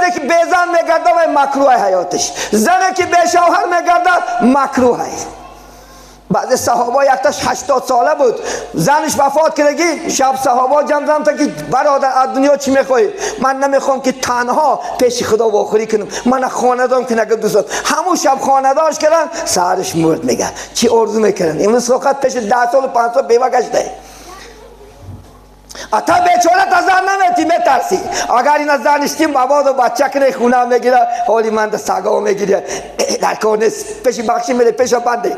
مردی که بیزن میگرده و مکروه حیاتش، زنی که به شوهر میگرده مکروه. بعضی صحابه یکتاش 80 ساله بود، زنش وفات کردگی، شب صحابه جمع تا که برادر از دنیا چی میخوایی؟ من نمیخوام که تنها پیش خدا واخوری کنم، من خاندان که نگه دوستان همون شب خاندانش کردن، سهرش مرد. میگه چی آرزو میکنن؟ امروز وقت پیش 10 سال و 5 سال بیوه گشته. اتا بیچاره تا زن نمیتی میترسی، اگر این زنش تیم بابا و بچه کنه خونه میگیره، حالی من ده سگا میگیره در کار نیست، پیش بخشی میره پیش بنده.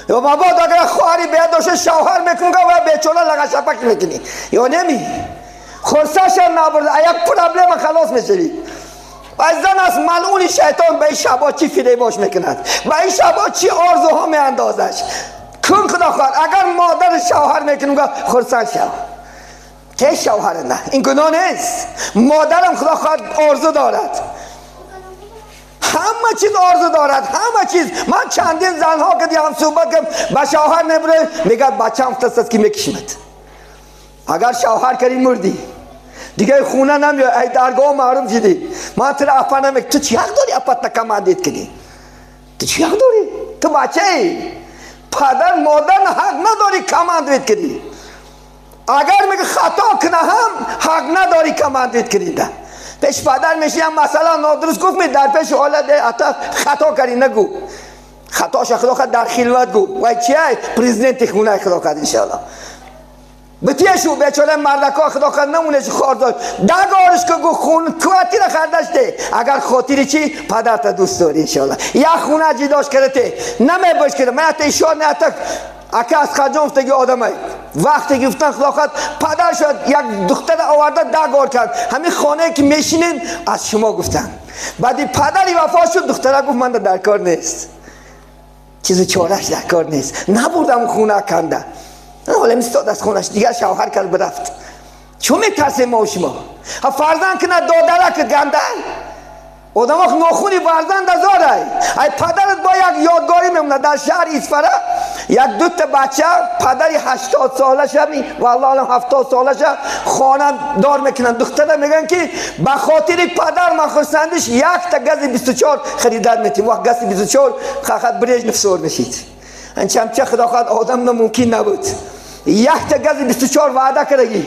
یا بابا اگر خواهری بیاد داشته شوهر میکنه و بیچاره لگه شپک میکنی یا نمی خورسش هم نبرده، یک پرابلم خلاص میشوی. و زن از ملعون شیطان به این شبا چی فیده باش میکند، به این شبا چی آرزوها میاندازش. کن خدا خواهد اگر مادر شوهر میکنه خورسش شو که شوهر نه، این گناه نیست. مادرم خدا خواهد آرزو دارد، همه چیز آرزو دارد، همه چیز. من چندین زنها که دیگه هم صحبت کردم به شوهر نبره، میگه بچه هم تست که میکشمت. اگر شوهر کردی مردی دیگه خونه نمیاد، ای درگاه معروم شدی. من تر اپا نمیگه تو چی حق داری اپا تکماندید کنی؟ تو چی حق داری؟ تو بچه ای، پدر مادر حق نداری کماندید کنی. اگر میگه خطا کنه هم حق نداری کماندید کنی. پیش پدر میشی هم مثلا نادرست گفت می در پیش حالت اتا خطا کردی نگو، خطاش خدا خد در خلوت گو. وای چیه پرزیدنت خونه خدا خد انشاءالله بتیشو بیچاره مردکا خدا خد نمونه خاردار دگارش که گو خون کواتی را خردش ده. اگر خاطری چی پدرت دوست داری انشاءالله یا خونه جداش کرده نمی باش کرده. من حتی ایشان نه حتی اکه از خرجان افتگی آدم های وقتی گفتن خدا خد پدر شد یک دختر آورده دگار کرد، همین خانه که میشینین از شما گفتن. بعدی پدری وفات شد، دختره گفت من در کار نیست، چیز چارش در کار نیست، نبردم خونه کنده. حالا میستاد از خونش دیگر شوهر کرد برفت. چون میترسه ما و شما فرزن کنه دادره که گنده آدم ها ناخونی فرزند داره. ای پدرت با یک یادگاری میمونه در شهر ایسفره یک دوتا بچه پدری 80 سالش همی والله الان 70 سالش خانه دار میکنن. دختره میگن که به خاطر پدر من خرسندش یک تا گز 24 خریدن میتیم. وقت گز 24 خواهد بریج نفسور میشید. انچه خدا خواهد آدم نممکن نبود یک تا گز 24 وعده کردگی،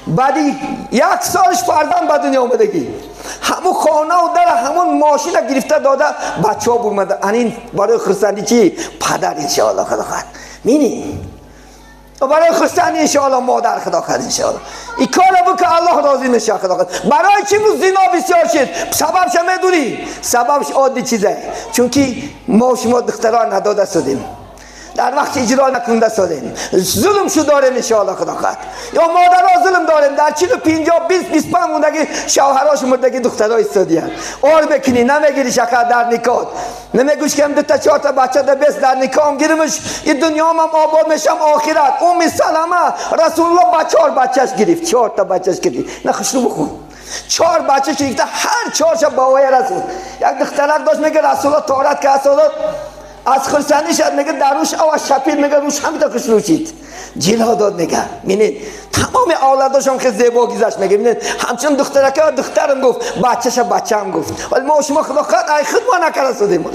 بعدی یک سالش فرزند به دنیا آمدگی، همون خانه و در همون ماشین گرفته داده بچه ها برمده. این برای خرسندی چی؟ پدر انشاءالله خدا خواهد مینی و برای خرسندی انشاءالله مادر خدا خواهد انشاءالله. این کار بکن الله راضی میشه خدا خواهد. برای چی بود زنا بسیار شد؟ سببش میدونی؟ سببش عادی چیزه، چون که ما شما دختران نداده شدیم، در وقت اجرا نکنده سالیم، ظلم شو داریم انشاءالله خدا خواهد. یا مادرها ظلم داریم در 40 50 20 25 موندگی شوهراش مردگی دخترها استادیان آر بکنی نمیگیری شکر در نکات نمیگوش که هم 2 تا 4 تا بچه ده بس در نکام گیرمش این دنیا هم آباد میشم آخرت. سلمه رسول الله با 4 بچهش گرفت، 4 تا بچهش گرفت. نخش رو بخون 4 بچه گرفت، هر 4 شب باوی رسول. یک دخترک داشت میگه رسول الله تارت که اصالت از خرسندی شد میگه دروش او شپیر میگه روش همیتا کش روشید جیلا داد میگه. بینید تمام اولاداش هم که زیبا گذشت میگه. بینید همچنین دخترکه دخترم گفت بچه هم گفت. ولی ما شما خدا خواهد ای خود ما نکرده سودیم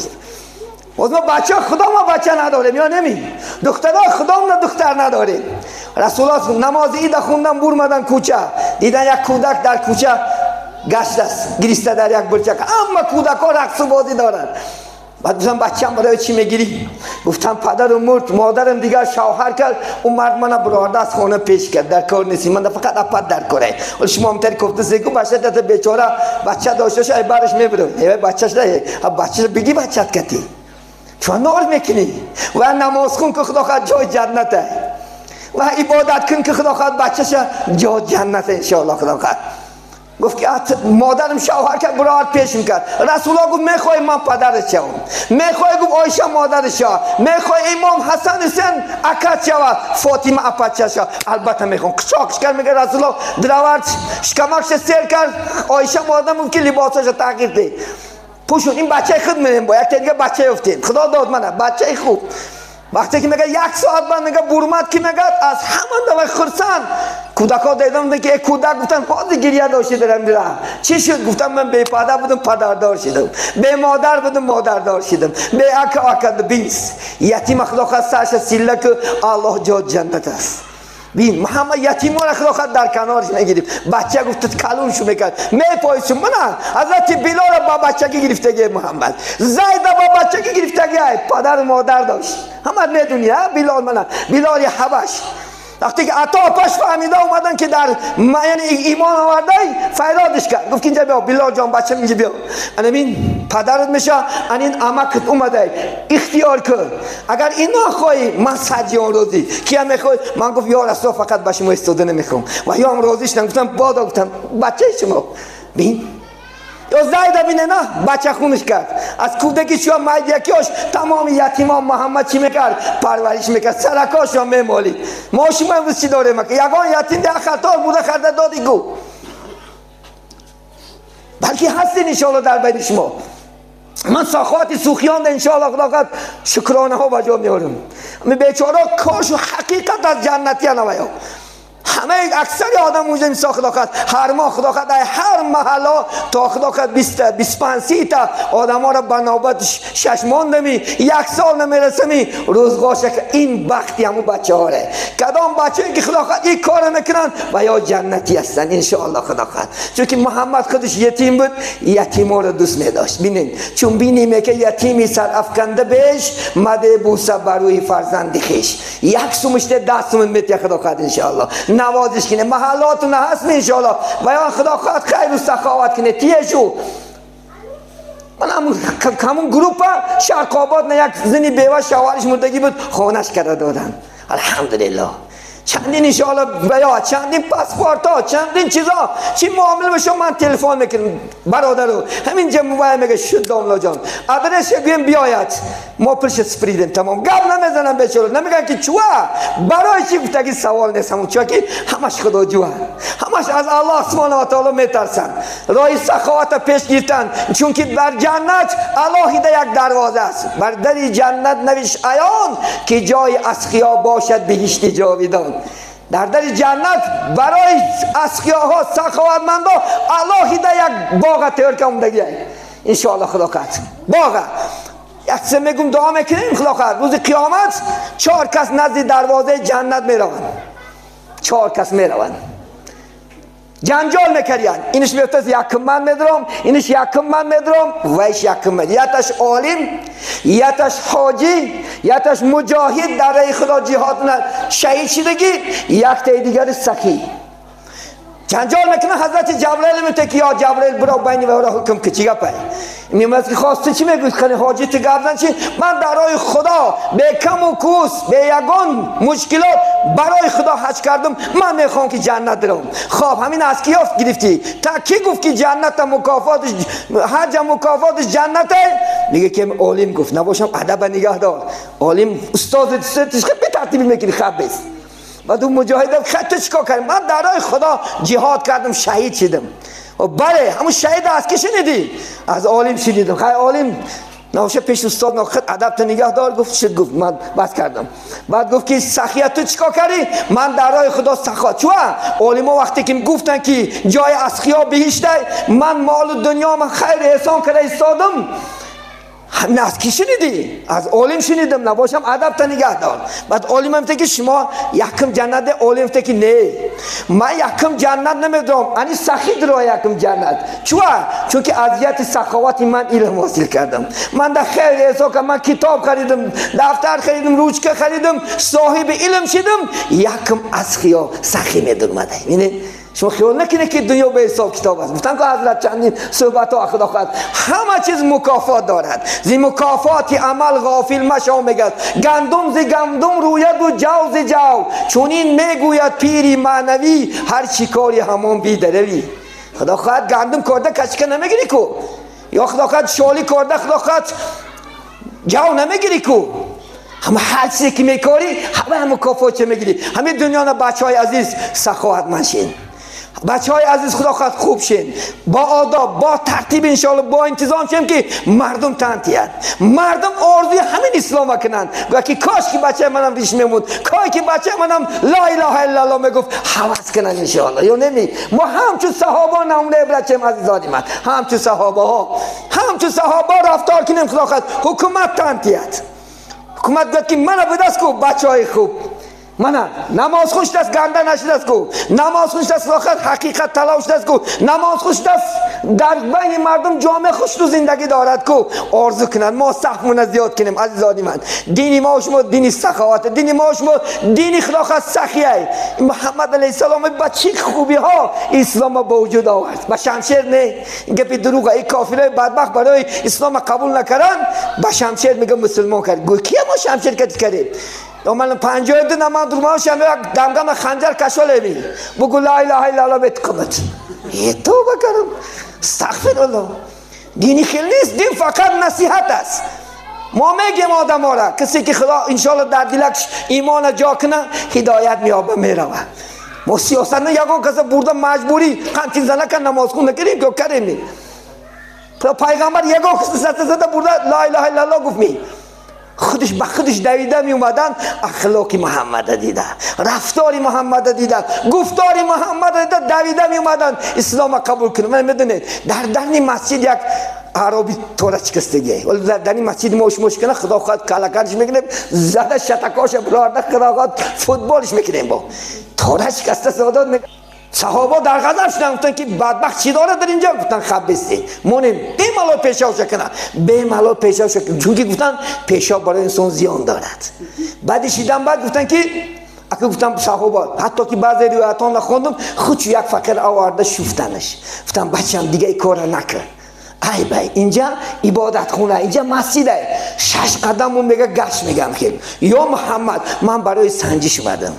باز ما بچه خدا ما بچه نداریم یا نمی دخترها خدا ما دختر نداریم. رسول الله نماز عید خوندن برمدن کوچه دیدن یک کودک در کوچه گشت است گریسته در یک برچک. اما کودک ها رقص و بازی دارن. بعد گفتم بچه‌م برای چی میگیری؟ گفتم پدرم مرد، مادرم دیگر شوهر کرد، اون مرد منو برآورده از خانه پیش کرد، در کار نیستی، من فقط اپات در کاره. ولی شما هم تر گفته سیگو بچه تا بیچاره بچه داشتهش ای برش میبره، ای بچه‌ش نه، بچه‌ش بگی بچه‌ت کتی چون نور میکنی و نماز خون که خدا خواهد جای جنته و عبادت کن که خدا خواهد بچه‌ش جای جنته انشاءالله خدا خواهد. گفت که مادرم شوهر کرد برات پیشم کرد. رسول الله گفت میخوای من پدرت شوم، میخوای گفت عایشه مادرت شو، میخوای امام حسن حسین اکات شو، فاطمه اپات شو. البته میخوام کچاکش کرد. میگه رسول الله دراورد شکمکش سیر کرد. عایشه مادرم که لباسش تغییر ده پوشون این بچه خود میریم با یک دیگه بچه افتید خدا داد منه بچه خوب وقتی که میگه 1 ساعت بعد میگه برمت که میگه از همان دو خرسان کودکا دیدم که کودک گفتن پادی گریه داشتی دارم میرم چی شد؟ گفتم من بی پدر بودم پدردار شدم، به مادر بودم مادردار شدم، به اکا بیست یتیم اخلاق سرش سیله که الله جا جنت است. بین محمد یتیم را خلاقت در کنارش نگیریم. بچه گفت کلونشو میکرد میپایشو من حضرت بلال با بچگی گرفتگی محمد، زید با بچگی گرفتگی پدر و مادر داشت. همه میدونی بلال من بلال حبش وقتی که عطا پش فهمیده اومدن که در یعنی ایمان آورده فریادش کرد گفت اینجا بیا بلال جان بچه اینجا بیا این پدرت میشه این عمکت اومده اختیار کرد اگر اینا خواهی من سجیان روزی کیا میخوای من گفت یا رسول فقط به شما استوده نمیخوام و یا هم روزیش نگفتم بادا گفتم بچه شما بین یا زاید بینه نه بچه خونش کرد از کودکی شو مایدیکیاش تمام یتیمان محمد چی میکرد پرورش میکرد سرکاش هم میمالید ما شما امروز چی داره مکه یگان یتیم ده خطار بوده خرده دادی گو بلکه هستین انشاءالله در بین شما من ساخات سوخیان ده انشاءالله خداقت شکرانه ها بجا میارم بیچارا کاش و حقیقت از جنتی نویا همه اکثر آدم اونجا میسا خداقت هر ماه خداقت هر محلا تا خداقت 20-25 تا آدم ها را بنابرد 6 ماندمی 1 سال نمیرسمی روزگاشه که این بختی همون بچه ها ره کدام بچه که خداقت این کار میکنن و یا جنتی هستن انشاءالله خداقت چون که محمد خودش یتیم بود یتیم ها را دوست میداشت بینین چون بینیم که یتیمی سر افکنده بیش مده بوسه بروی فرزند خیش 1 سومشته 10 سوم میتی خداقت انشاءالله نوازش کنه محلاتون هست انشاءالله و یا خدا خواهد خیر و سخاوت کنه تیشو من همون گروپ شرق آباد یک زنی بیوه شوهرش مردگی بود خونش کرده دادن الحمدلله چندین انشاءالله بیا چندین پاسپورت ها چندین چیزا چی معامله بشو من تلفن میکنم برادرو همینجا موبایل میگه شد داملا جان ادرس بیم بیاید ما پرش سپریدیم تمام گپ نمیزنم بیچاره نمیگن که چوا برای چی گفتگی سوال نیست همون چون که همش خدا جوا همش از الله سبحانه و تعالی میترسن راه سخاوت پیش گرفتن چون که در جنت الله ده یک دروازه است بر در جنت نوشت عیان که جای اسخیا باشد بهشت جاویدان در جنت برای اسخیاها سخاوتمندا الله ده یک باغ تیار کردگی ان شاء الله خداقت باغ یک سه میگم دعا میکنیم خداقت روز قیامت 4 کس نزد دروازه جنت میروند 4 کس میروند جنجال میکردن اینش میفتست یکم من میدرم اینش یکم من میدرم ویش یکم من یتش عالم یتش حاجی یتش مجاهد در راه خدا جهاد شهید شدگی یک تا دیگر سخی جنجال میکنه حضرت جبرائیل میگه که یا جبرائیل برو بین و را حکم که چیگه پای میگه که خواسته چی میگه خیلی حاجت گردن چی من در راه خدا به کم و کوس به یگان مشکلات برای خدا حج کردم من میخوام که جنت برم خب همین از کی یافت گرفتی تا کی گفت که جنت مکافاتش حج مکافاتش جنت میگه که عالم گفت نباشم ادب نگاه دار عالم استاد ستش به ترتیب میگه خب بس بعد اون مجاهد خط چیکار کرد من در راه خدا جهاد کردم شهید شدم و بله همون شهید از کی شنیدی از عالم شنیدم خیلی عالم نوشه پیش استاد نخت ادب تا نگاه دار گفت شد گفت من بس کردم بعد گفت که سخیت تو چیکار کردی من در راه خدا سخاوت چوه علما وقتی که گفتن که جای اسخیا بهشت من مال دنیا من خیر احسان کرده ایستادم همین از کی شنیدی؟ از عالم شنیدم نباشم ادب تا نگه دار بعد عالم میگه که شما یکم جنت عالم میگه که نه من یکم جنت نمیدونم یعنی سخی درو یکم جنت چون که اذیت سخاوت من علم حاصل کردم من در خیر ایسا که من کتاب خریدم دفتر خریدم روچکه خریدم صاحب علم شدم یکم از خیا سخی میدونم شما خیال نکنه که دنیا به حساب کتاب است گفتن که حضرت چندین صحبت ها خدا خواهد همه چیز مکافات دارد زی مکافات عمل غافل مشا میگد گندم زی گندم روید و جو زی جو چون این میگوید پیری معنوی هر چی کاری همان بیدروی خدا خواهد گندم کرده کچکه نمیگیری کو یا خدا خواهد شالی کرده خدا خواهد جو نمیگیری کو همه هر چیزی که میکاری همه مکافات چه میگیری همه دنیا نا بچه های عزیز سخاوت منشین بچهای عزیز خدا خواهد خوب شین، با آداب، با ترتیب، انشالله با انتظام شیم که مردم تنتیان، مردم آرزوی همین اسلام کنند. گویا که کاش که بچه منم ریش میمود، کاش که بچه منم لا اله الا الله میگفت، حواس کنن انشالله. یا نمی ما همچون صحابه نمونه عبرت شیم عزیزان من، همچون صحابه رفتار کنیم. خدا خواهد حکومت تنتیت، حکومت گوید که منو به دست کو بچهای خوب، منم نماز خوش دست گنده نشد است کو، نماز خوش دست واقعا حقیقت تلاش دست کو، نماز خوش دست در بین مردم جامعه خوش تو زندگی دارد کو. آرزو کنن ما سخمون زیاد کنیم عزیزانی من. دینی ما شما دینی سخاوت، دینی ما شما دینی خدا خواهد سخیه. محمد علیه السلام با چه خوبی ها اسلام با وجود آورد. با شمشیر نه، گپی دروغه. این کافرای بدبخت برای اسلام قبول نکردن با شمشیر میگه مسلمان کرد. گوی کیه ما شمشیر کردیم؟ من 52 نماز درمان شم دمگم خنجر کشاله بی بگو لا اله الا الله بتقبت یه توبه کردم. استغفر الله. دینی خیلی نیست، دین فقط نصیحت است. ما میگیم آدم ها را کسی که خدا انشالله در دلش ایمان جا کنه هدایت میابه میروه. ما سیاست نه یکان کسی برده مجبوری قنطین زنه کن نماز خون نکریم که کریم. پیغمبر یکان کسی زده برده لا اله الا الله گفت می خودش به خودش دویده می اومدن. اخلاق محمد دیده، رفتار محمد دیده، گفتار محمد دیده، دویده می اومدن اسلام قبول کنه. من میدونید در مسجد یک عربی توره شکستگی، ولی در مسجد موش کنه خدا خواهد کلکرش میکنه، زده شتکاش برارده خدا خواهد فوتبالش میکنیم با توره شکسته سعادت میکنه. صحابه در غضب شدن، گفتن که بدبخت چی داره در اینجا؟ گفتن خب بسته مونیم بیمالات پیشاب شکنه، بیمالات پیشاب شکنه، چون که گفتن پیشاب برای انسان زیان دارد. بعد شیدن بعد گفتن که اگه گفتم صحابه حتی که بعضی روایتان نخوندم خودش یک فقیر آورده شفتنش، گفتم بچم دیگه این کار نکن. ای بای اینجا عبادت خونه، اینجا مسجده، 6 قدم میگه گشت میگم که یا محمد من برای سنجش اومدم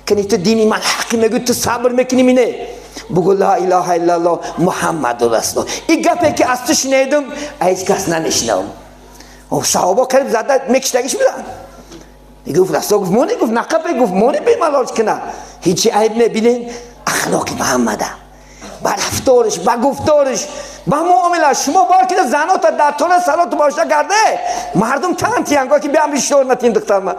کنی تو دینی من حق میگوی، تو صبر میکنی مینه بگو لا اله الا الله محمد رسول الله. این گپی که از تو شنیدم هیچ کس ننشنم. صحابه کرد زده میکشتگیش بدن. گفت رسول گفت مونی، گفت نقبه، گفت مونی بیمالاش کنه، هیچی عیب نبینین. اخلاق محمده با رفتارش، با گفتارش، با معامله. شما بار که زنات در طول سالات باشه کرده مردم تنتیان که بیام بیشتر نتین دکتر من